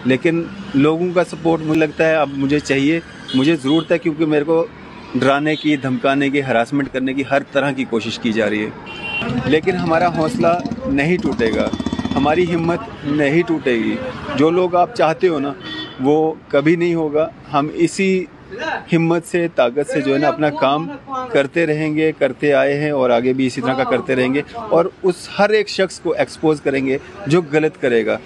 लेकिन लोगों का सपोर्ट मुझे लगता है अब मुझे चाहिए, मुझे ज़रूरत है, क्योंकि मेरे को डराने की, धमकाने की, हरासमेंट करने की हर तरह की कोशिश की जा रही है। लेकिन हमारा हौसला नहीं टूटेगा, हमारी हिम्मत नहीं टूटेगी। जो लोग आप चाहते हो ना, वो कभी नहीं होगा। हम इसी हिम्मत से, ताकत से जो है ना अपना काम करते रहेंगे, करते आए हैं और आगे भी इसी तरह का करते रहेंगे, और उस हर एक शख्स को एक्सपोज करेंगे जो गलत करेगा।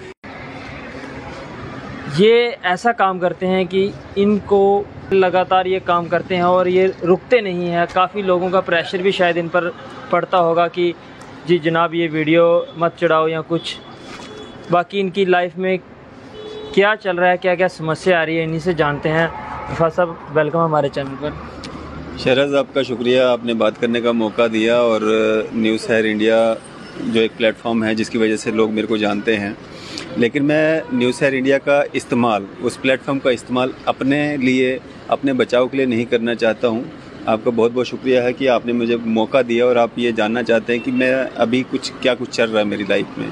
ये ऐसा काम करते हैं कि इनको लगातार ये काम करते हैं और ये रुकते नहीं हैं। काफ़ी लोगों का प्रेशर भी शायद इन पर पड़ता होगा कि जी जनाब ये वीडियो मत चढ़ाओ या कुछ। बाकी इनकी लाइफ में क्या चल रहा है, क्या क्या समस्या आ रही है, इन्हीं से जानते हैं। इरफात साहब, वेलकम हमारे चैनल पर। शहराज, आपका शुक्रिया, आपने बात करने का मौका दिया। और न्यूज़ है इंडिया जो एक प्लेटफॉर्म है जिसकी वजह से लोग मेरे को जानते हैं, लेकिन मैं न्यूज़ है इंडिया का इस्तेमाल, उस प्लेटफॉर्म का इस्तेमाल अपने लिए, अपने बचाव के लिए नहीं करना चाहता हूँ। आपका बहुत बहुत शुक्रिया है कि आपने मुझे मौका दिया और आप ये जानना चाहते हैं कि मैं अभी कुछ चल रहा है मेरी लाइफ में।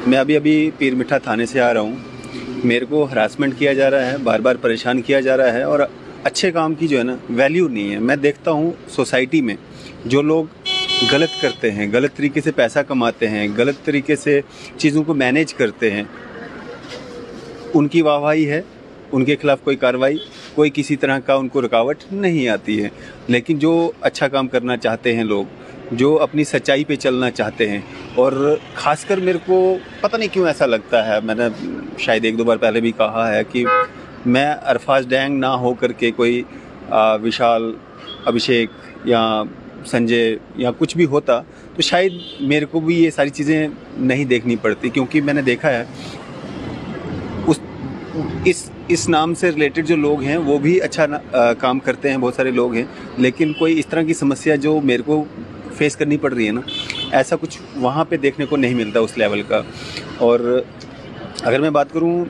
मैं अभी पीर मिठा थाने से आ रहा हूँ। मेरे को हरासमेंट किया जा रहा है, बार बार परेशान किया जा रहा है, और अच्छे काम की जो है ना वैल्यू नहीं है। मैं देखता हूँ सोसाइटी में जो लोग गलत करते हैं, गलत तरीके से पैसा कमाते हैं, गलत तरीके से चीज़ों को मैनेज करते हैं, उनकी वाहवाही है, उनके खिलाफ कोई कार्रवाई, कोई किसी तरह का उनको रुकावट नहीं आती है। लेकिन जो अच्छा काम करना चाहते हैं लोग, जो अपनी सच्चाई पे चलना चाहते हैं, और ख़ासकर मेरे को पता नहीं क्यों ऐसा लगता है, मैंने शायद 1-2 बार पहले भी कहा है कि मैं अरफाज डैंग ना हो करके कोई विशाल, अभिषेक या संजय या कुछ भी होता तो शायद मेरे को भी ये सारी चीज़ें नहीं देखनी पड़ती। क्योंकि मैंने देखा है इस नाम से रिलेटेड जो लोग हैं वो भी अच्छा काम करते हैं, बहुत सारे लोग हैं, लेकिन कोई इस तरह की समस्या जो मेरे को फेस करनी पड़ रही है ना, ऐसा कुछ वहाँ पे देखने को नहीं मिलता उस लेवल का। और अगर मैं बात करूँ,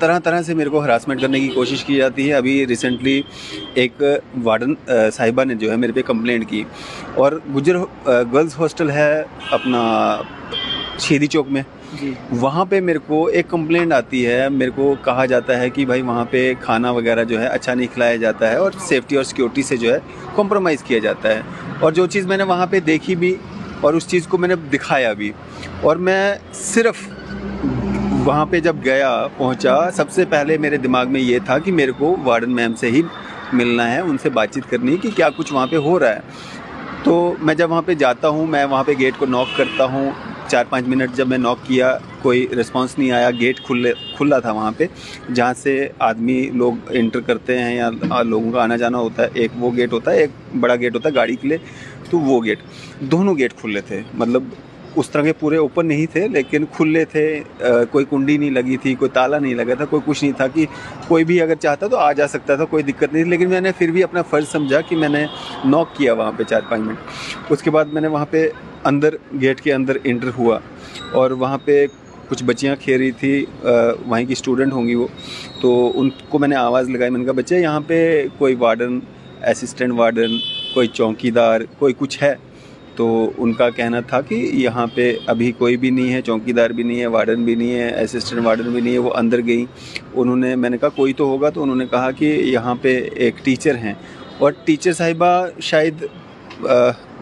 तरह तरह से मेरे को हरासमेंट करने की कोशिश की जाती है। अभी रिसेंटली एक वार्डन साहिबा ने जो है मेरे पे कंप्लेंट की, और गुजर गर्ल्स हॉस्टल है अपना शहीदी चौक में, वहाँ पे मेरे को एक कंप्लेंट आती है। मेरे को कहा जाता है कि भाई वहाँ पे खाना वगैरह जो है अच्छा नहीं खिलाया जाता है, और सेफ्टी और सिक्योरिटी से जो है कॉम्प्रोमाइज़ किया जाता है। और जो चीज़ मैंने वहाँ पे देखी भी और उस चीज़ को मैंने दिखाया भी, और मैं सिर्फ वहाँ पे जब पहुँचा, सबसे पहले मेरे दिमाग में ये था कि मेरे को वार्डन मैम से ही मिलना है, उनसे बातचीत करनी है कि क्या कुछ वहाँ पे हो रहा है। तो मैं जब वहाँ पे जाता हूँ, मैं वहाँ पे गेट को नॉक करता हूँ। 4-5 मिनट जब मैं नॉक किया, कोई रिस्पांस नहीं आया। गेट खुला था वहाँ पे जहाँ से आदमी लोग एंटर करते हैं या लोगों का आना जाना होता है। एक वो गेट होता है, एक बड़ा गेट होता है गाड़ी के लिए, तो वो गेट, दोनों गेट खुले थे। मतलब उस तरह के पूरे ओपन नहीं थे, लेकिन खुले थे। कोई कुंडी नहीं लगी थी, कोई ताला नहीं लगा था, कोई कुछ नहीं था कि कोई भी अगर चाहता तो आ जा सकता था, कोई दिक्कत नहीं थी। लेकिन मैंने फिर भी अपना फ़र्ज़ समझा कि मैंने नॉक किया वहाँ पे 4-5 मिनट। उसके बाद मैंने वहाँ पे अंदर, गेट के अंदर एंटर हुआ, और वहाँ पे कुछ बच्चियाँ खेल रही थी, वहीं की स्टूडेंट होंगी वो, तो उनको मैंने आवाज़ लगाई। मैंने कहा बच्चे यहाँ पे कोई वार्डन, असिस्टेंट वार्डन, कोई चौकीदार, कोई कुछ है? तो उनका कहना था कि यहाँ पे अभी कोई भी नहीं है, चौकीदार भी नहीं है, वार्डन भी नहीं है, असिस्टेंट वार्डन भी नहीं है। वो अंदर गई, मैंने कहा कोई तो होगा, तो उन्होंने कहा कि यहाँ पे एक टीचर हैं, और टीचर साहिबा शायद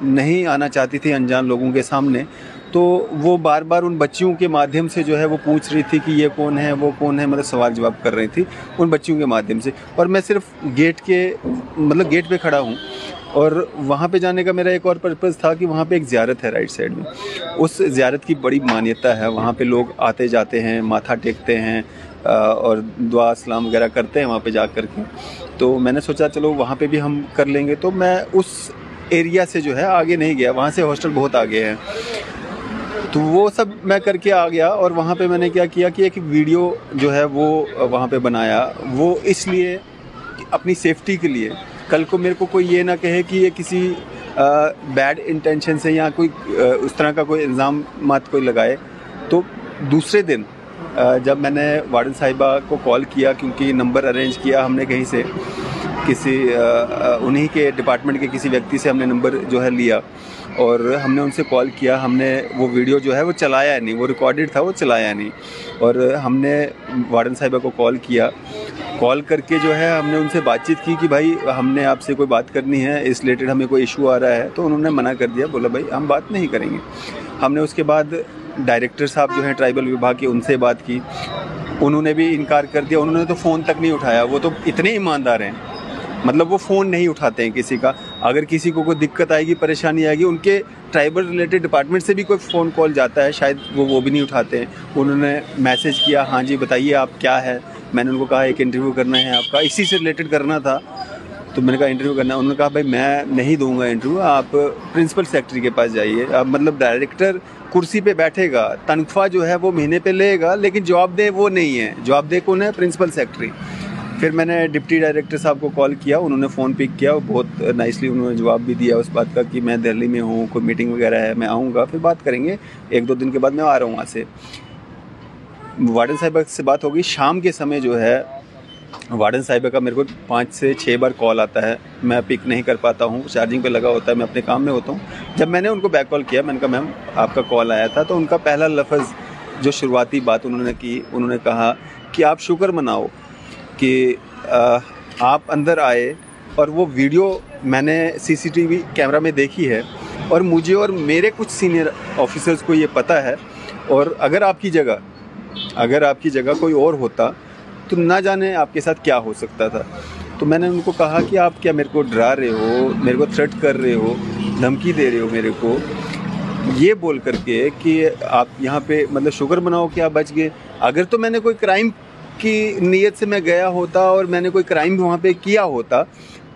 नहीं आना चाहती थी अनजान लोगों के सामने। तो वो बार बार उन बच्चियों के माध्यम से जो है वो पूछ रही थी कि ये कौन है, वो कौन है, मतलब सवाल जवाब कर रही थी उन बच्चियों के माध्यम से। और मैं सिर्फ गेट पे खड़ा हूँ, और वहाँ पे जाने का मेरा एक और पर्पज़ था कि वहाँ पे एक ज़ियारत है राइट साइड में। उस ज़ियारत की बड़ी मान्यता है, वहाँ पे लोग आते जाते हैं, माथा टेकते हैं और दुआ सलाम वगैरह करते हैं वहाँ पे जा कर के। तो मैंने सोचा चलो वहाँ पे भी हम कर लेंगे। तो मैं उस एरिया से जो है आगे नहीं गया, वहाँ से हॉस्टल बहुत आगे है। तो वो सब मैं करके आ गया, और वहाँ पे मैंने क्या किया कि एक वीडियो जो है वो वहाँ पे बनाया, वो इसलिए अपनी सेफ्टी के लिए। कल को मेरे को कोई ये ना कहे कि ये किसी बैड इंटेंशन से या कोई उस तरह का कोई इल्ज़ाम मत कोई लगाए। तो दूसरे दिन जब मैंने वार्डन साहिबा को कॉल किया, क्योंकि नंबर अरेंज किया हमने कहीं से, किसी उन्हीं के डिपार्टमेंट के किसी व्यक्ति से हमने नंबर जो है लिया, और हमने उनसे कॉल किया। हमने वो वीडियो जो है वो चलाया नहीं, वो रिकॉर्डेड था, वो चलाया नहीं। और हमने वार्डन साहिबा को कॉल करके जो है हमने उनसे बातचीत की कि भाई हमने आपसे कोई बात करनी है, इस रिलेटेड हमें कोई इशू आ रहा है। तो उन्होंने मना कर दिया, बोला भाई हम बात नहीं करेंगे। हमने उसके बाद डायरेक्टर साहब जो हैं ट्राइबल विभाग के, उनसे बात की, उन्होंने भी इनकार कर दिया। उन्होंने तो फ़ोन तक नहीं उठाया। वो तो इतने ईमानदार हैं, मतलब वो फ़ोन नहीं उठाते हैं किसी का। अगर किसी को कोई दिक्कत आएगी, परेशानी आएगी, उनके ट्राइबल रिलेटेड डिपार्टमेंट से भी कोई फ़ोन कॉल जाता है, शायद वो भी नहीं उठाते हैं। उन्होंने मैसेज किया, हाँ जी बताइए आप क्या है। मैंने उनको कहा एक इंटरव्यू करना है आपका, इसी से रिलेटेड करना था। तो मैंने कहा इंटरव्यू करना है। उन्होंने कहा भाई मैं नहीं दूंगा इंटरव्यू, आप प्रिंसिपल सेक्रेटरी के पास जाइए। अब मतलब डायरेक्टर कुर्सी पे बैठेगा, तनख्वाह जो है वो महीने पे लेगा, लेकिन जवाबदेह वो नहीं है। जवाबदेह कौन है? Principal secretary. फिर मैंने डिप्टी डायरेक्टर साहब को कॉल किया, उन्होंने फ़ोन पिक किया, बहुत नाइसली उन्होंने जवाब भी दिया उस बात का कि मैं दिल्ली में हूँ, कोई मीटिंग वगैरह है, मैं आऊँगा, फिर बात करेंगे, 1-2 दिन के बाद मैं आ रहा हूँ वहाँ से। वार्डन साहिबा से बात होगी। शाम के समय जो है वार्डन साहिबा का मेरे को 5 से 6 बार कॉल आता है, मैं पिक नहीं कर पाता हूँ, चार्जिंग पे लगा होता है, मैं अपने काम में होता हूँ। जब मैंने उनको बैक कॉल किया, मैंने कहा मैम आपका कॉल आया था, तो उनका पहला लफ्ज़ जो शुरुआती बात उन्होंने की, उन्होंने कहा कि आप शुक्र मनाओ कि आप अंदर आए और वो वीडियो मैंने CCTV कैमरा में देखी है और मुझे और मेरे कुछ सीनियर ऑफिसर्स को ये पता है। और अगर आपकी जगह कोई और होता तो ना जाने आपके साथ क्या हो सकता था। तो मैंने उनको कहा कि आप क्या मेरे को डरा रहे हो, मेरे को थ्रेट कर रहे हो, धमकी दे रहे हो मेरे को, ये बोल करके कि आप यहाँ पे मतलब शुक्र मनाओ कि आप बच गए। अगर तो मैंने कोई क्राइम की नीयत से मैं गया होता और मैंने कोई क्राइम वहाँ पे किया होता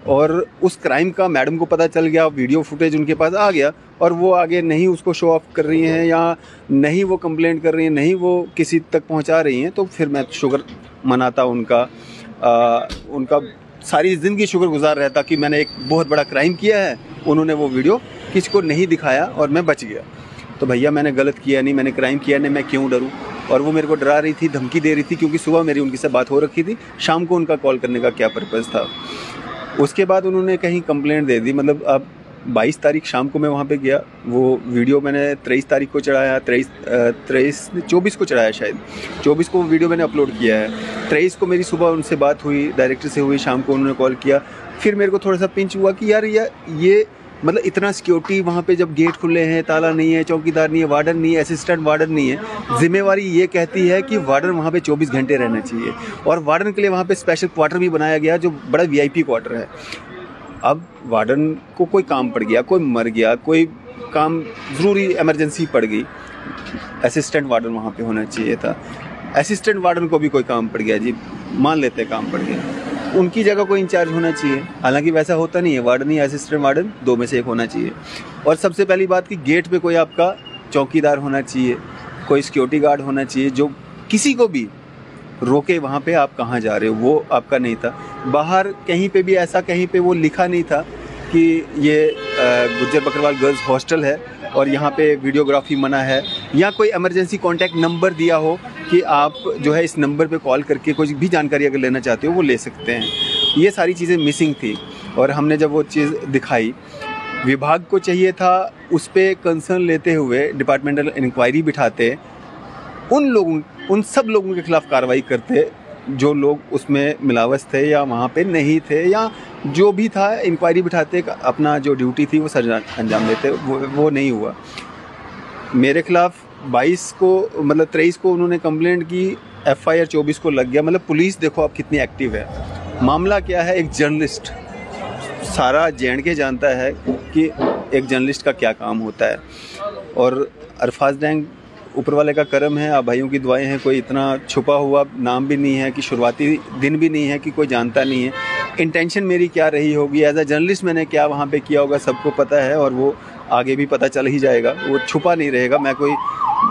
और उस क्राइम का मैडम को पता चल गया, वीडियो फुटेज उनके पास आ गया और वो आगे नहीं उसको शो ऑफ कर रही हैं या नहीं वो कंप्लेंट कर रही हैं, नहीं वो किसी तक पहुँचा रही हैं, तो फिर मैं शुक्र मनाता उनका सारी ज़िंदगी शुक्रगुजार रहता कि मैंने एक बहुत बड़ा क्राइम किया है, उन्होंने वो वीडियो किसी को नहीं दिखाया और मैं बच गया। तो भैया मैंने गलत किया नहीं, मैंने क्राइम किया नहीं, मैं क्यों डरूं? और वो मेरे को डरा रही थी, धमकी दे रही थी, क्योंकि सुबह मेरी उनकी से बात हो रखी थी, शाम को उनका कॉल करने का क्या पर्पज़ था। उसके बाद उन्होंने कहीं कंप्लेंट दे दी। मतलब अब 22 तारीख शाम को मैं वहाँ पे गया, वो वीडियो मैंने 23 तारीख को चढ़ाया, 24 को चढ़ाया, शायद 24 को वो वीडियो मैंने अपलोड किया है। 23 को मेरी सुबह उनसे बात हुई, डायरेक्टर से हुई, शाम को उन्होंने कॉल किया। फिर मेरे को थोड़ा सा पिंच हुआ कि यार ये मतलब इतना सिक्योरिटी वहाँ पे, जब गेट खुले हैं, ताला नहीं है, चौकीदार नहीं है, वार्डन नहीं है, असिस्टेंट वार्डन नहीं है, जिम्मेवारी ये कहती है कि वार्डन वहाँ पे 24 घंटे रहना चाहिए और वार्डन के लिए वहाँ पे स्पेशल क्वार्टर भी बनाया गया जो बड़ा VIP क्वार्टर है। अब वार्डन को कोई काम पड़ गया, कोई मर गया, कोई काम ज़रूरी इमरजेंसी पड़ गई, असिस्टेंट वार्डन वहाँ पे होना चाहिए था। असिस्टेंट वार्डन को भी कोई काम पड़ गया, जी मान लेते हैं काम पड़ गया, उनकी जगह कोई इंचार्ज होना चाहिए। हालांकि वैसा होता नहीं है, वार्डन या असिस्टेंट वार्डन 2 में से एक होना चाहिए। और सबसे पहली बात कि गेट पे कोई आपका चौकीदार होना चाहिए, कोई सिक्योरिटी गार्ड होना चाहिए जो किसी को भी रोके वहाँ पे आप कहाँ जा रहे हो, वो आपका नहीं था। बाहर कहीं पे भी ऐसा कहीं पे वो लिखा नहीं था कि ये गुज्जर बकरवाल गर्ल्स हॉस्टल है और यहाँ पे वीडियोग्राफी मना है, या कोई इमरजेंसी कॉन्टैक्ट नंबर दिया हो कि आप जो है इस नंबर पे कॉल करके कोई भी जानकारी अगर लेना चाहते हो वो ले सकते हैं। ये सारी चीज़ें मिसिंग थी और हमने जब वो चीज़ दिखाई, विभाग को चाहिए था उस पर कंसर्न लेते हुए डिपार्टमेंटल इंक्वायरी बिठाते, उन सब लोगों के खिलाफ कार्रवाई करते जो लोग उसमें मिलावस थे या वहाँ पे नहीं थे, या जो भी था इंक्वायरी बिठाते, अपना जो ड्यूटी थी वो सर अंजाम देते। वो नहीं हुआ। मेरे खिलाफ 22 को मतलब 23 को उन्होंने कंप्लेंट की, FIR 24 को लग गया। मतलब पुलिस देखो आप कितनी एक्टिव है। मामला क्या है, एक जर्नलिस्ट, सारा JNK जानता है कि एक जर्नलिस्ट का क्या काम होता है। और अरफाज डैंग ऊपर वाले का करम है, आप भाइयों की दुआएं हैं, कोई इतना छुपा हुआ नाम भी नहीं है कि शुरुआती दिन भी नहीं है कि कोई जानता नहीं है। इंटेंशन मेरी क्या रही होगी एज अ जर्नलिस्ट, मैंने क्या वहाँ पे किया होगा सबको पता है और वो आगे भी पता चल ही जाएगा, वो छुपा नहीं रहेगा। मैं कोई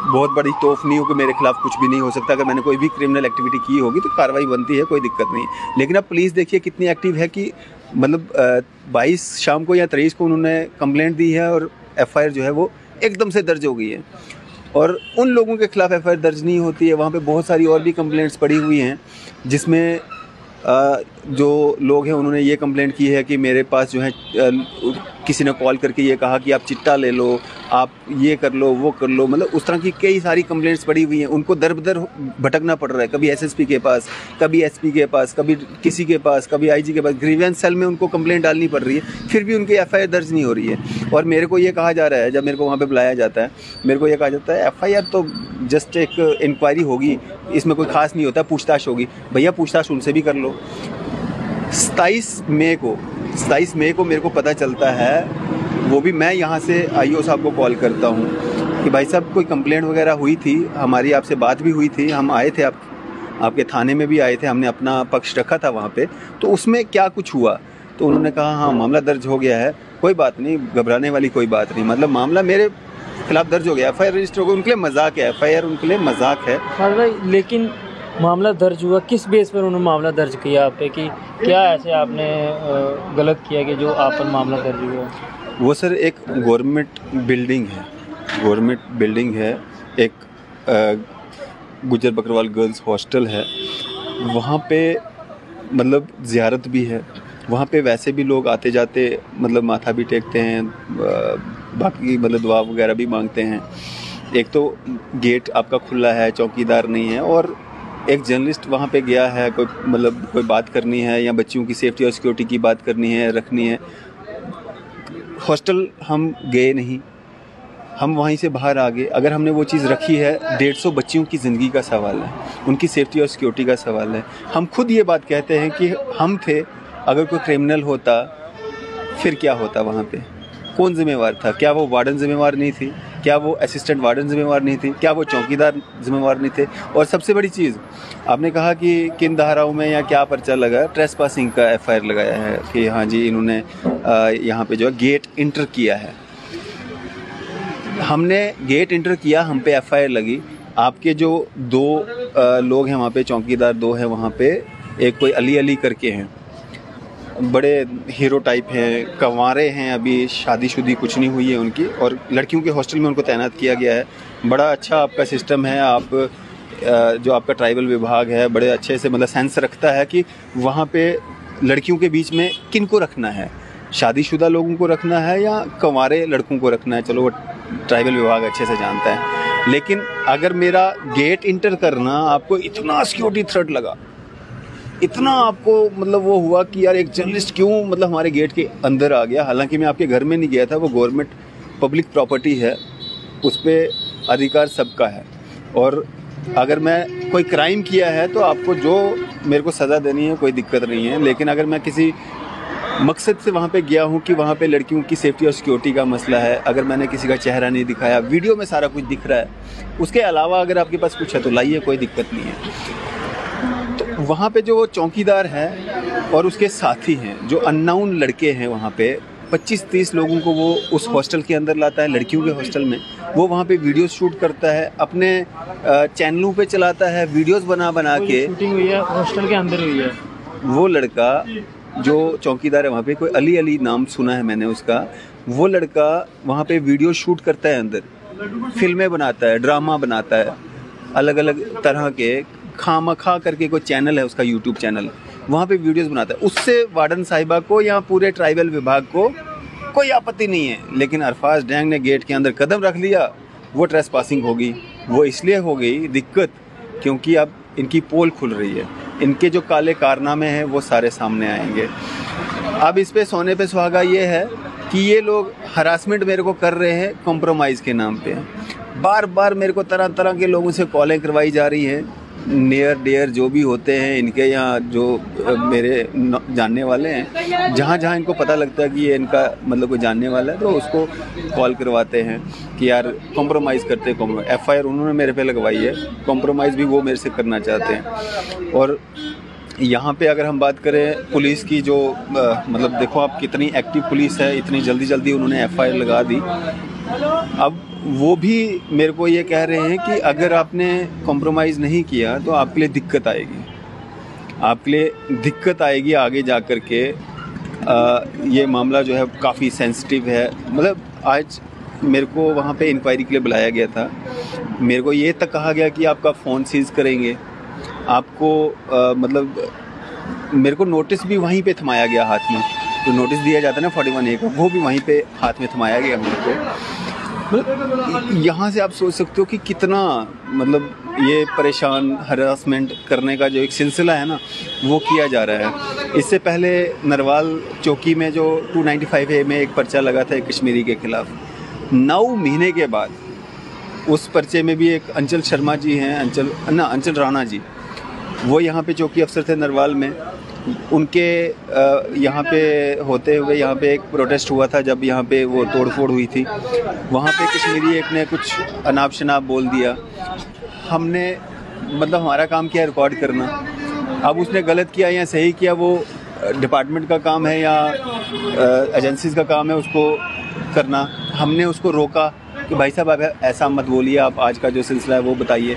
बहुत बड़ी तोफ नहीं हूँ कि मेरे खिलाफ कुछ भी नहीं हो सकता। अगर मैंने कोई भी क्रिमिनल एक्टिविटी की होगी तो कार्रवाई बनती है, कोई दिक्कत नहीं। लेकिन अब पुलिस देखिए कितनी एक्टिव है कि मतलब 22 शाम को या 23 को उन्होंने कंप्लेंट दी है और FIR जो है वो एकदम से दर्ज हो गई है। और उन लोगों के खिलाफ FIR दर्ज नहीं होती है, वहाँ पे बहुत सारी और भी कंप्लेंट्स पड़ी हुई हैं जिसमें जो लोग हैं उन्होंने ये कंप्लेंट की है कि मेरे पास जो है किसी ने कॉल करके ये कहा कि आप चिट्टा ले लो, आप ये कर लो, वो कर लो, मतलब उस तरह की कई सारी कंप्लेंट्स पड़ी हुई हैं। उनको दर बदर भटकना पड़ रहा है, कभी एसएसपी के पास, कभी एसपी के पास, कभी किसी के पास, कभी आईजी के पास। ग्रीवेंस सेल में उनको कंप्लेंट डालनी पड़ रही है, फिर भी उनकी एफआईआर दर्ज नहीं हो रही है। और मेरे को ये कहा जा रहा है, जब मेरे को वहाँ पे बुलाया जाता है, मेरे को ये कहा जाता है एफआईआर तो जस्ट एक इंक्वायरी होगी, इसमें कोई खास नहीं होता, पूछताछ होगी। भैया पूछताछ उनसे भी कर लो। 27 मई को मेरे को पता चलता है, वो भी मैं यहाँ से आईओ साहब को कॉल करता हूँ कि भाई साहब कोई कंप्लेंट वगैरह हुई थी, हमारी आपसे बात भी हुई थी, हम आए थे, आपके थाने में भी आए थे, हमने अपना पक्ष रखा था वहाँ पे, तो उसमें क्या कुछ हुआ? तो उन्होंने कहा हाँ मामला दर्ज हो गया है, कोई बात नहीं, घबराने वाली कोई बात नहीं। मतलब मामला मेरे खिलाफ दर्ज हो गया, एफआईआर रजिस्टर हो गया, उनके लिए मजाक है, एफआईआर उनके लिए मजाक है। भाई लेकिन मामला दर्ज हुआ किस बेस पर उन्होंने मामला दर्ज किया आप पे, कि क्या ऐसे आपने गलत किया कि जो आप पर मामला दर्ज हुआ? वो सर एक गवर्नमेंट बिल्डिंग है, एक गुजर बकरवाल गर्ल्स हॉस्टल है, वहाँ पे मतलब ज़ियारत भी है, वहाँ पे वैसे भी लोग आते जाते मतलब माथा भी टेकते हैं, बाकी मतलब दुआ वगैरह भी मांगते हैं। एक तो गेट आपका खुला है, चौकीदार नहीं है, और एक जर्नलिस्ट वहाँ पे गया है, कोई बात करनी है या बच्चियों की सेफ्टी और सिक्योरिटी की बात करनी है, रखनी है। हॉस्टल हम गए नहीं, हम वहीं से बाहर आ गए। अगर हमने वो चीज़ रखी है, 150 बच्चियों की ज़िंदगी का सवाल है, उनकी सेफ्टी और सिक्योरिटी का सवाल है। हम खुद ये बात कहते हैं कि हम थे, अगर कोई क्रिमिनल होता फिर क्या होता? वहाँ पे कौन जिम्मेवार था? क्या वो वार्डन जिम्मेवार नहीं थी? क्या वो असिस्टेंट वार्डन जिम्मेवार नहीं थी? क्या वो चौकीदार जिम्मेवार नहीं थे? और सबसे बड़ी चीज़, आपने कहा कि किन धाराओं में या क्या पर्चा लगा, ट्रेसपासिंग का एफआईआर लगाया है कि हाँ जी इन्होंने यहाँ पे जो है गेट इंटर किया है। हमने गेट इंटर किया, हम पे एफआईआर लगी। आपके जो 2 लोग हैं वहाँ पे, चौकीदार 2 हैं वहाँ पे, एक कोई अली करके हैं, बड़े हीरो टाइप हैं, कंवारे हैं, अभी शादीशुदी कुछ नहीं हुई है उनकी, और लड़कियों के हॉस्टल में उनको तैनात किया गया है। बड़ा अच्छा आपका सिस्टम है, आप जो आपका ट्राइबल विभाग है बड़े अच्छे से मतलब सेंस रखता है कि वहाँ पे लड़कियों के बीच में किन को रखना है, शादीशुदा लोगों को रखना है या कंवारे लड़कों को रखना है। चलो वो ट्राइबल विभाग अच्छे से जानता है। लेकिन अगर मेरा गेट इंटर करना आपको इतना सिक्योरिटी थ्रेट लगा, इतना आपको मतलब वो हुआ कि यार एक जर्नलिस्ट क्यों मतलब हमारे गेट के अंदर आ गया। हालांकि मैं आपके घर में नहीं गया था, वो गवर्नमेंट पब्लिक प्रॉपर्टी है, उस पर अधिकार सबका है, और अगर मैं कोई क्राइम किया है तो आपको जो मेरे को सज़ा देनी है कोई दिक्कत नहीं है। लेकिन अगर मैं किसी मकसद से वहाँ पे गया हूँ कि वहाँ पे लड़कियों की सेफ्टी और सिक्योरिटी का मसला है, अगर मैंने किसी का चेहरा नहीं दिखाया, वीडियो में सारा कुछ दिख रहा है, उसके अलावा अगर आपके पास कुछ है तो लाइए, कोई दिक्कत नहीं है। तो वहाँ पे जो चौकीदार है और उसके साथी हैं, जो अननोन लड़के हैं, वहाँ पे 25-30 लोगों को वो उस हॉस्टल के अंदर लाता है, लड़कियों के हॉस्टल में। वो वहाँ पे वीडियो शूट करता है, अपने चैनलों पे चलाता है, वीडियोस बना के। शूटिंग हुई है हॉस्टल के अंदर हुई है। वो लड़का जो चौकीदार है वहाँ पे, कोई अली नाम सुना है मैंने उसका, वो लड़का वहाँ पे वीडियो शूट करता है, अंदर फिल्में बनाता है, ड्रामा बनाता है, अलग अलग तरह के, खामखा करके कोई चैनल है उसका, यूट्यूब चैनल, वहाँ पे वीडियोस बनाता है। उससे वार्डन साहिबा को या पूरे ट्राइबल विभाग को कोई आपत्ति नहीं है। लेकिन अरफाज डैंग ने गेट के अंदर कदम रख लिया, वो ट्रेसपासिंग होगी। वो इसलिए हो गई दिक्कत क्योंकि अब इनकी पोल खुल रही है, इनके जो काले कारनामे हैं वो सारे सामने आएंगे। अब इस पे सोने पे सुहागा ये है कि ये लोग हरासमेंट मेरे को कर रहे हैं कॉम्प्रोमाइज़ के नाम पे। बार बार मेरे को तरह तरह के लोगों से कॉलें करवाई जा रही हैं, नियर डियर जो भी होते हैं इनके यहाँ, जो मेरे जानने वाले हैं, जहाँ जहाँ इनको पता लगता है कि ये इनका मतलब कोई जानने वाला है तो उसको कॉल करवाते हैं कि यार कॉम्प्रोमाइज़ करते हैं। एफआईआर उन्होंने मेरे पे लगवाई है, कॉम्प्रोमाइज़ भी वो मेरे से करना चाहते हैं। और यहाँ पे अगर हम बात करें पुलिस की, जो मतलब देखो आप कितनी एक्टिव पुलिस है, इतनी जल्दी उन्होंने एफआईआर लगा दी। अब वो भी मेरे को ये कह रहे हैं कि अगर आपने कॉम्प्रोमाइज़ नहीं किया तो आपके लिए दिक्कत आएगी, आपके लिए दिक्कत आएगी आगे जा कर के। ये मामला जो है काफ़ी सेंसिटिव है। मतलब आज मेरे को वहाँ पे इंक्वायरी के लिए बुलाया गया था, मेरे को ये तक कहा गया कि आपका फ़ोन सीज़ करेंगे, आपको मतलब मेरे को नोटिस भी वहीं पे थमाया गया हाथ में, जो नोटिस दिया जाता है ना 41A का, वो भी वहीं पे हाथ में थमाया गया मेरे को। मतलब यहाँ से आप सोच सकते हो कि कितना मतलब ये परेशान हरासमेंट करने का जो एक सिलसिला है ना वो किया जा रहा है। इससे पहले नरवाल चौकी में जो 295A में एक पर्चा लगा था एक कश्मीरी के खिलाफ, 9 महीने के बाद उस पर्चे में भी एक अंचल शर्मा जी हैं, अंचल राणा जी, वो यहाँ पे चौकी अफसर थे नरवाल में। उनके यहाँ पे होते हुए यहाँ पे एक प्रोटेस्ट हुआ था जब यहाँ पे वो तोड़फोड़ हुई थी, वहाँ पे कश्मीरी एक ने कुछ अनाप शनाप बोल दिया। हमने मतलब हमारा काम किया रिकॉर्ड करना, अब उसने गलत किया या सही किया वो डिपार्टमेंट का काम है या एजेंसीज का काम है उसको करना। हमने उसको रोका कि भाई साहब आप ऐसा मत बोलिए, आप आज का जो सिलसिला है वो बताइए।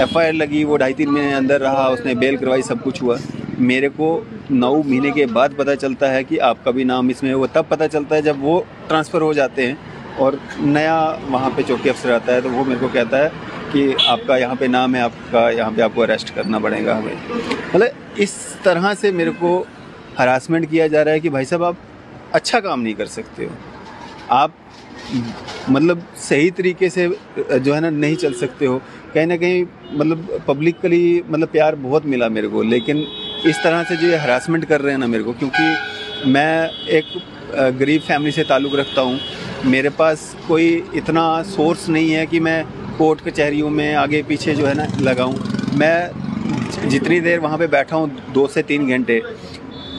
FIR लगी, वो 2.5-3 महीने अंदर रहा, उसने बेल करवाई, सब कुछ हुआ। मेरे को 9 महीने के बाद पता चलता है कि आपका भी नाम इसमें है। वो तब पता चलता है जब वो ट्रांसफ़र हो जाते हैं और नया वहाँ पे चौकी अफसर आता है, तो वो मेरे को कहता है कि आपका यहाँ पे नाम है, आपका यहाँ पे आपको अरेस्ट करना पड़ेगा हमें। मतलब इस तरह से मेरे को हरासमेंट किया जा रहा है कि भाई साहब आप अच्छा काम नहीं कर सकते हो, आप मतलब सही तरीके से जो है ना नहीं चल सकते हो। कहीं ना कहीं मतलब पब्लिकली मतलब प्यार बहुत मिला मेरे को, लेकिन इस तरह से जो ये हरासमेंट कर रहे हैं ना मेरे को, क्योंकि मैं एक गरीब फैमिली से ताल्लुक़ रखता हूँ, मेरे पास कोई इतना सोर्स नहीं है कि मैं कोर्ट कचहरियों में आगे पीछे जो है ना लगाऊँ। मैं जितनी देर वहाँ पे बैठा हूँ 2 से 3 घंटे,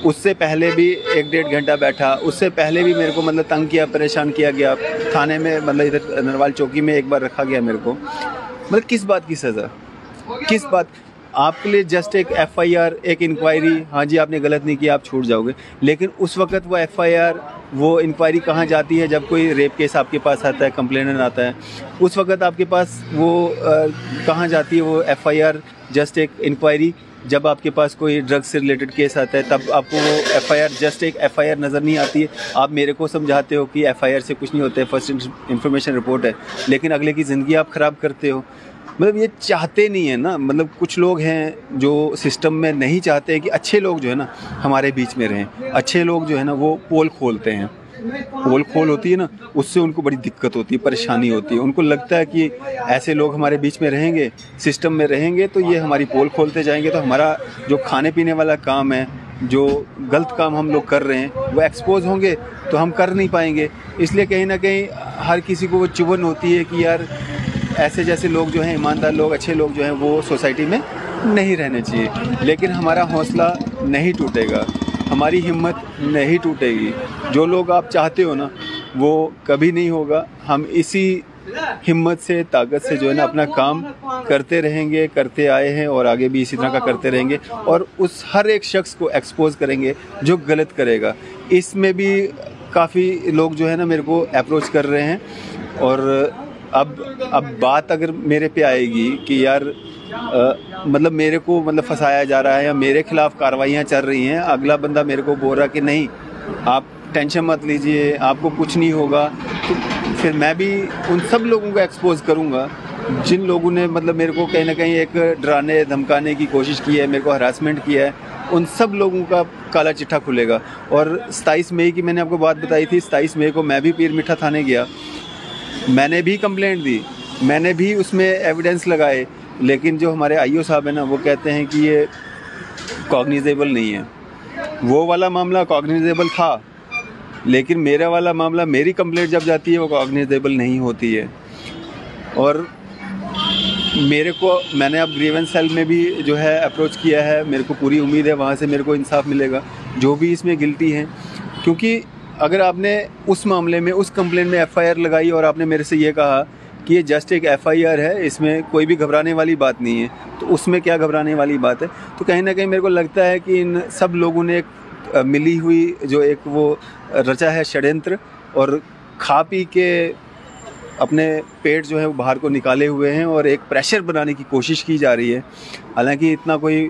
उससे पहले भी 1-1.5 घंटा बैठा, उससे पहले भी मेरे को मतलब तंग किया, परेशान किया गया थाने में, मतलब इधर नरवाल चौकी में एक बार रखा गया मेरे को। मतलब किस बात की सज़ा, किस बात? आपके लिए जस्ट एक FIR, एक इंक्वायरी, हाँ जी आपने गलत नहीं किया आप छूट जाओगे, लेकिन उस वक्त वो FIR, वो इंक्वायरी कहाँ जाती है? जब कोई रेप केस आपके पास आता है, कंप्लेनेंट आता है, उस वक्त आपके पास वो कहाँ जाती है वो FIR, जस्ट एक इंक्वायरी? जब आपके पास कोई ड्रग्स से रिलेटेड केस आता है तब आपको वो FIR, जस्ट एक FIR नज़र नहीं आती है। आप मेरे को समझाते हो कि FIR से कुछ नहीं होता है, फर्स्ट इन्फॉर्मेशन रिपोर्ट है, लेकिन अगले की ज़िंदगी आप ख़राब करते हो। मतलब ये चाहते नहीं है ना, मतलब कुछ लोग हैं जो सिस्टम में नहीं चाहते हैं कि अच्छे लोग जो है ना हमारे बीच में रहें। अच्छे लोग जो है ना वो पोल खोलते हैं, पोल खोल होती है ना, उससे उनको बड़ी दिक्कत होती है, परेशानी होती है। उनको लगता है कि ऐसे लोग हमारे बीच में रहेंगे, सिस्टम में रहेंगे, तो ये हमारी पोल खोलते जाएंगे, तो हमारा जो खाने पीने वाला काम है, जो गलत काम हम लोग कर रहे हैं, वो एक्सपोज होंगे तो हम कर नहीं पाएंगे। इसलिए कहीं ना कहीं हर किसी को वो चुभन होती है कि यार ऐसे जैसे लोग जो हैं, ईमानदार लोग, अच्छे लोग जो हैं, वो सोसाइटी में नहीं रहने चाहिए। लेकिन हमारा हौसला नहीं टूटेगा, हमारी हिम्मत नहीं टूटेगी। जो लोग आप चाहते हो ना वो कभी नहीं होगा। हम इसी हिम्मत से, ताकत से जो है ना अपना काम करते रहेंगे, करते आए हैं और आगे भी इसी तरह का करते रहेंगे, और उस हर एक शख्स को एक्सपोज करेंगे जो गलत करेगा। इसमें भी काफ़ी लोग जो है ना मेरे को अप्रोच कर रहे हैं, और अब बात अगर मेरे पे आएगी कि यार मतलब मेरे को मतलब फंसाया जा रहा है या मेरे खिलाफ कार्रवाइयाँ चल रही हैं, अगला बंदा मेरे को बोल रहा कि नहीं आप टेंशन मत लीजिए, आपको कुछ नहीं होगा, तो फिर मैं भी उन सब लोगों को एक्सपोज करूँगा जिन लोगों ने मतलब मेरे को कहीं ना कहीं एक डराने धमकाने की कोशिश की है, मेरे को हरासमेंट किया है। उन सब लोगों का काला चिट्ठा खुलेगा। और 27 मई की मैंने आपको बात बताई थी, 27 मई को मैं भी पीर मिठा थाने गया, मैंने भी कंप्लेंट दी, मैंने भी उसमें एविडेंस लगाए, लेकिन जो हमारे IO साहब हैं ना वो कहते हैं कि ये कॉग्निजेबल नहीं है। वो वाला मामला कॉग्निजेबल था, लेकिन मेरा वाला मामला, मेरी कंप्लेंट जब जाती है वो कॉग्निजेबल नहीं होती है। और मैंने अब ग्रीवेंस सेल में भी जो है अप्रोच किया है, मेरे को पूरी उम्मीद है वहाँ से मेरे को इंसाफ मिलेगा जो भी इसमें गिल्टी हैं। क्योंकि अगर आपने उस मामले में, उस कंप्लेंट में FIR लगाई और आपने मेरे से ये कहा कि ये जस्ट एक FIR है, इसमें कोई भी घबराने वाली बात नहीं है, तो उसमें क्या घबराने वाली बात है? तो कहीं ना कहीं मेरे को लगता है कि इन सब लोगों ने एक मिली हुई जो एक वो रचा है षड्यंत्र, और खा पी के अपने पेट जो है वो बाहर को निकाले हुए हैं और एक प्रेशर बनाने की कोशिश की जा रही है। हालांकि इतना कोई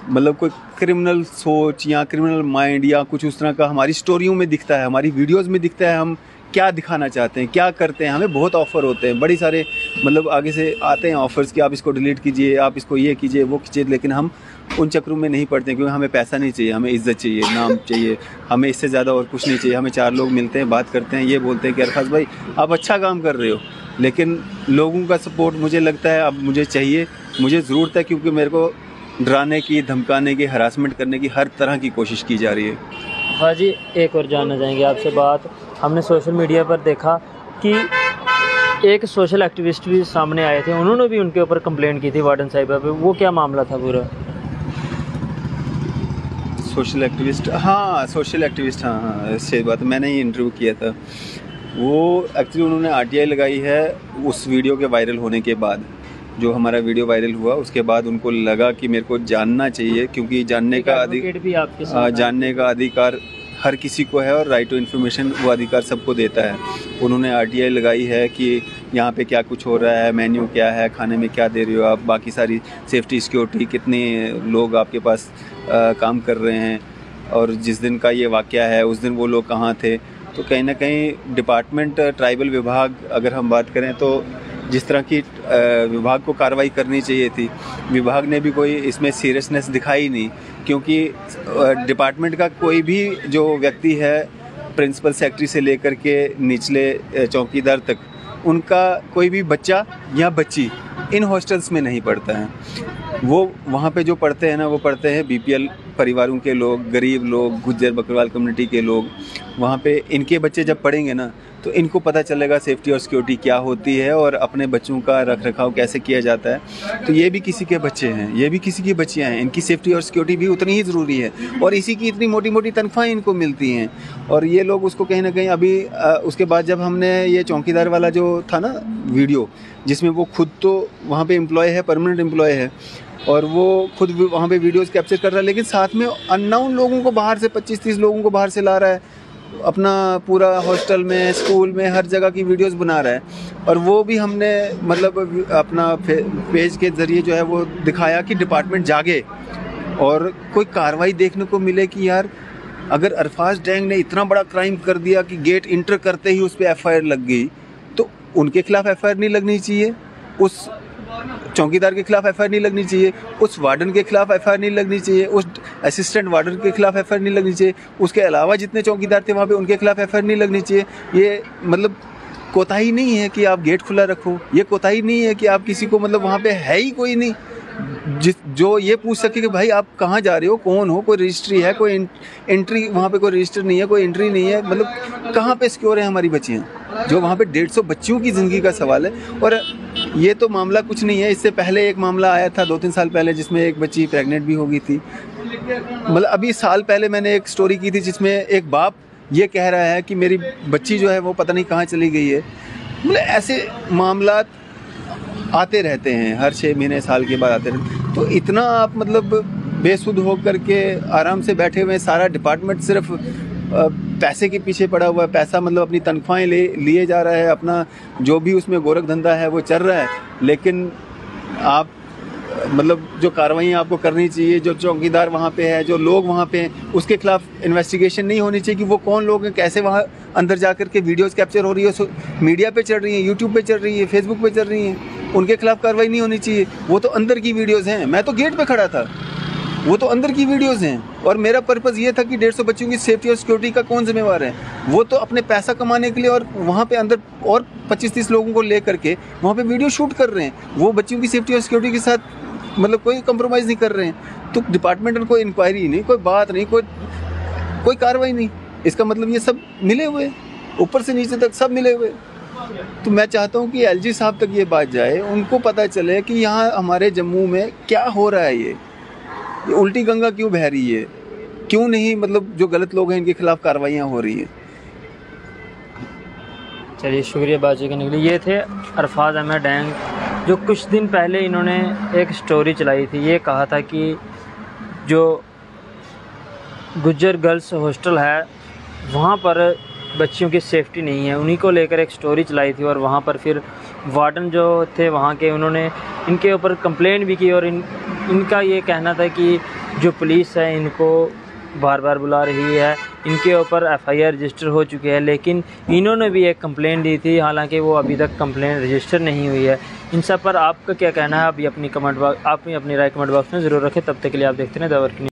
मतलब कोई क्रिमिनल सोच या क्रिमिनल माइंड या कुछ उस तरह का हमारी स्टोरियों में दिखता है, हमारी वीडियोस में दिखता है, हम क्या दिखाना चाहते हैं, क्या करते हैं। हमें बहुत ऑफ़र होते हैं, बड़ी सारे मतलब आगे से आते हैं ऑफ़र्स कि आप इसको डिलीट कीजिए, आप इसको ये कीजिए, वो कीजिए, लेकिन हम उन चक्रों में नहीं पड़ते क्योंकि हमें पैसा नहीं चाहिए, हमें इज़्ज़त चाहिए, नाम चाहिए, हमें इससे ज़्यादा और कुछ नहीं चाहिए। हमें 4 लोग मिलते हैं, बात करते हैं, ये बोलते हैं कि अरफाज भाई आप अच्छा काम कर रहे हो, लेकिन लोगों का सपोर्ट मुझे लगता है अब मुझे चाहिए, मुझे ज़रूरत है, क्योंकि मेरे को डराने की, धमकाने की, हरासमेंट करने की हर तरह की कोशिश की जा रही है। हाँ जी, एक और जानना चाहेंगे आपसे बात। हमने सोशल मीडिया पर देखा कि एक सोशल एक्टिविस्ट भी सामने आए थे, उन्होंने भी उनके ऊपर कंप्लेंट की थी वार्डन साहिबा पे, वो क्या मामला था पूरा? सोशल एक्टिविस्ट, हाँ सोशल एक्टिविस्ट, हाँ सही बात है, मैंने ही इंटरव्यू किया था। वो एक्चुअली उन्होंने RTI लगाई है उस वीडियो के वायरल होने के बाद। जो हमारा वीडियो वायरल हुआ उसके बाद उनको लगा कि मेरे को जानना चाहिए, क्योंकि जानने का अधिकार हर किसी को है और राइट टू इन्फॉर्मेशन वो अधिकार सबको देता है। उन्होंने RTI लगाई है कि यहाँ पे क्या कुछ हो रहा है, मेन्यू क्या है, खाने में क्या दे रहे हो आप, बाकी सारी सेफ्टी सिक्योरिटी, कितने लोग आपके पास काम कर रहे हैं, और जिस दिन का ये वाक़या है उस दिन वो लोग कहाँ थे। तो कहीं ना कहीं डिपार्टमेंट, ट्राइबल विभाग, अगर हम बात करें तो जिस तरह की विभाग को कार्रवाई करनी चाहिए थी, विभाग ने भी कोई इसमें सीरियसनेस दिखाई नहीं, क्योंकि डिपार्टमेंट का कोई भी जो व्यक्ति है, प्रिंसिपल सेक्रेटरी से लेकर के निचले चौकीदार तक, उनका कोई भी बच्चा या बच्ची इन हॉस्टल्स में नहीं पढ़ता है। वो वहाँ पे जो पढ़ते हैं ना, वो पढ़ते हैं BPL परिवारों के लोग, गरीब लोग, गुज्जर बकरवाल कम्युनिटी के लोग। वहाँ पे इनके बच्चे जब पढ़ेंगे ना तो इनको पता चलेगा सेफ्टी और सिक्योरिटी क्या होती है और अपने बच्चों का रख रखाव कैसे किया जाता है। तो ये भी किसी के बच्चे हैं, ये भी किसी की बच्चियाँ हैं, इनकी सेफ्टी और सिक्योरिटी भी उतनी ही ज़रूरी है, और इसी की इतनी मोटी मोटी तनख्वाहें इनको मिलती हैं। और ये लोग उसको कहीं ना कहीं अभी उसके बाद जब हमने ये चौकीदार वाला जो था ना वीडियो, जिसमें वो खुद तो वहाँ पे एम्प्लॉय है, परमानेंट एम्प्लॉय है, और वो खुद वहाँ पे वीडियोस कैप्चर कर रहा है, लेकिन साथ में अननोन लोगों को बाहर से 25-30 लोगों को बाहर से ला रहा है, अपना पूरा हॉस्टल में, स्कूल में, हर जगह की वीडियोस बना रहा है। और वो भी हमने मतलब अपना पेज के ज़रिए जो है वो दिखाया कि डिपार्टमेंट जागे और कोई कार्रवाई देखने को मिले कि यार अगर अरफाज डैंग ने इतना बड़ा क्राइम कर दिया कि गेट इंटर करते ही उस पर FIR लग गई, तो उनके खिलाफ FIR नहीं लगनी चाहिए, उस चौकीदार के खिलाफ FIR नहीं लगनी चाहिए, उस वार्डन के खिलाफ FIR नहीं लगनी चाहिए, उस असिस्टेंट वार्डन के खिलाफ FIR नहीं लगनी चाहिए, उसके अलावा जितने चौकीदार थे वहाँ पे उनके खिलाफ FIR नहीं लगनी चाहिए। ये मतलब कोताही नहीं है कि आप गेट खुला रखो, ये कोताही नहीं है कि आप किसी को मतलब वहाँ पे है ही कोई नहीं जो ये पूछ सके कि भाई आप कहाँ जा रहे हो, कौन हो, कोई रजिस्ट्री है, कोई एंट्री, वहाँ पे कोई रजिस्टर नहीं है, कोई एंट्री नहीं है, मतलब कहाँ पे सिक्योर है हमारी बच्चियाँ, जो वहाँ पे 150 बच्चियों की ज़िंदगी का सवाल है। और ये तो मामला कुछ नहीं है, इससे पहले एक मामला आया था 2-3 साल पहले जिसमें एक बच्ची प्रेग्नेंट भी हो गई थी। मतलब अभी साल पहले मैंने एक स्टोरी की थी जिसमें एक बाप ये कह रहा है कि मेरी बच्ची जो है वो पता नहीं कहाँ चली गई है। मतलब ऐसे मामला आते रहते हैं, हर 6 महीने साल के बाद आते रहते हैं। तो इतना आप मतलब बेसुध हो करके आराम से बैठे हुए, सारा डिपार्टमेंट सिर्फ पैसे के पीछे पड़ा हुआ है, पैसा मतलब अपनी तनख्वाहें लिए जा रहा है, अपना जो भी उसमें गोरख धंधा है वो चल रहा है, लेकिन आप मतलब जो कार्रवाइयाँ आपको करनी चाहिए, जो चौकीदार वहाँ पे है, जो लोग वहाँ पे हैं, उसके खिलाफ इन्वेस्टिगेशन नहीं होनी चाहिए कि वो कौन लोग हैं, कैसे वहाँ अंदर जा कर के वीडियोस कैप्चर हो रही है, मीडिया पे चल रही है, यूट्यूब पे चल रही है, फेसबुक पे चल रही हैं, उनके खिलाफ कार्रवाई नहीं होनी चाहिए। वो तो अंदर की वीडियोज़ हैं, मैं तो गेट पर खड़ा था, वो तो अंदर की वीडियोज़ हैं, और मेरा पर्पज़ ये था कि 150 बच्चों की सेफ्टी और सिक्योरिटी का कौन जिम्मेवार है। वो तो अपने पैसा कमाने के लिए और वहाँ पे अंदर और 25-30 लोगों को ले करके वहाँ पे वीडियो शूट कर रहे हैं, वो बच्चों की सेफ्टी और सिक्योरिटी के साथ मतलब कोई कंप्रोमाइज़ नहीं कर रहे हैं। तो डिपार्टमेंट में कोई इंक्वायरी नहीं, कोई बात नहीं, कोई कार्रवाई नहीं। इसका मतलब ये सब मिले हुए, ऊपर से नीचे तक सब मिले हुए। तो मैं चाहता हूँ कि LG साहब तक ये बात जाए, उनको पता चले कि यहाँ हमारे जम्मू में क्या हो रहा है, ये उल्टी गंगा क्यों बह रही है, क्यों नहीं मतलब जो गलत लोग हैं इनके खिलाफ कार्रवाइयाँ हो रही हैं। चलिए, शुक्रिया बातचीत करने के लिए। ये थे अरफाज अहमद डैंग, जो कुछ दिन पहले इन्होंने एक स्टोरी चलाई थी, ये कहा था कि जो गुज्जर गर्ल्स हॉस्टल है वहाँ पर बच्चियों की सेफ्टी नहीं है, उन्हीं को लेकर एक स्टोरी चलाई थी। और वहाँ पर फिर वार्डन जो थे वहाँ के, उन्होंने इनके ऊपर कंप्लेंट भी की, और इनका ये कहना था कि जो पुलिस है इनको बार बार बुला रही है। इनके ऊपर FIR रजिस्टर हो चुकी है, लेकिन इन्होंने भी एक कंप्लेंट दी थी, हालांकि वो अभी तक कंप्लेंट रजिस्टर नहीं हुई है। इन सब पर आपका क्या कहना है? अभी अपनी राय कमेंट बॉक्स में ज़रूर रखें। तब तक के लिए आप देखते रहें द वर्किंग न्यूज़।